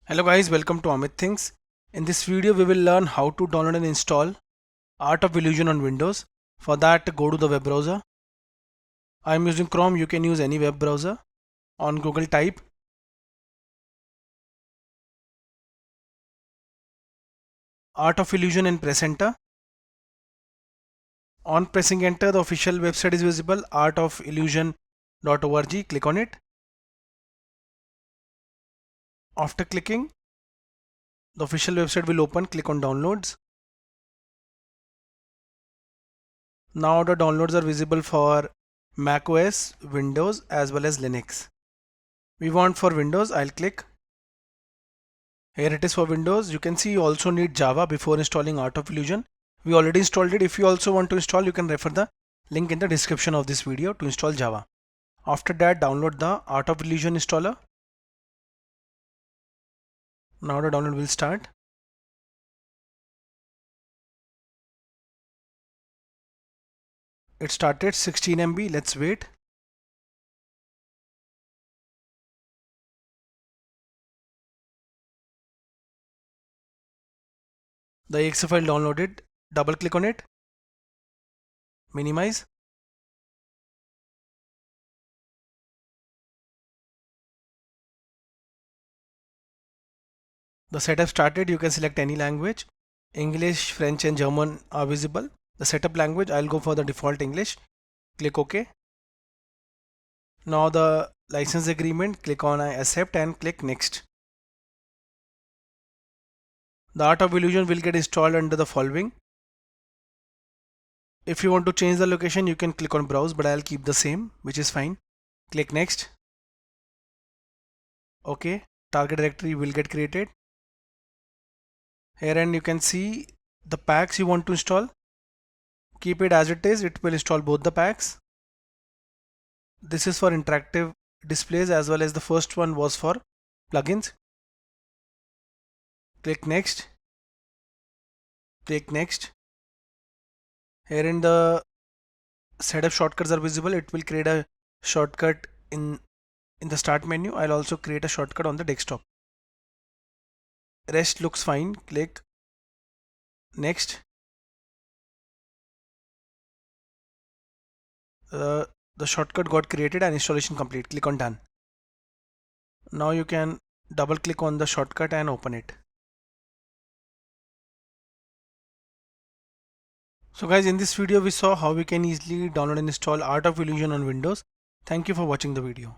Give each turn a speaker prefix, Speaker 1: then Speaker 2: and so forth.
Speaker 1: Hello guys, welcome to Amit Things. In this video we will learn how to download and install Art of Illusion on Windows. For that go to the web browser. I am using Chrome, you can use any web browser. On Google type Art of Illusion and press enter. On pressing enter the official website is visible, artofillusion.org. Click on it. After clicking, the official website will open. Click on downloads. Now the downloads are visible for Mac OS, Windows as well as Linux. We want for Windows, I'll click. Here it is for Windows. You can see you also need Java before installing Art of Illusion. We already installed it. If you also want to install, you can refer the link in the description of this video to install Java. After that, download the Art of Illusion installer. Now the download will start. It started 16 MB. Let's wait. The exe file downloaded. Double click on it. Minimize. The setup started. You can select any language. English, French and German are visible. The setup language, I'll go for the default English. Click OK. Now the license agreement, click on I accept and click next. The Art of Illusion will get installed under the following. If you want to change the location, you can click on browse, but I'll keep the same, which is fine. Click next. Okay, target directory will get created. Here and you can see the packs you want to install. Keep it as it is, it will install both the packs. This is for interactive displays as well as the first one was for plugins. Click next. Click next. Here in the setup shortcuts are visible. It will create a shortcut in the start menu. I'll also create a shortcut on the desktop. Rest looks fine. Click next. The shortcut got created and installation complete. Click on done. Now you can double click on the shortcut and open it. So guys, in this video we saw how we can easily download and install Art of Illusion on Windows. Thank you for watching the video.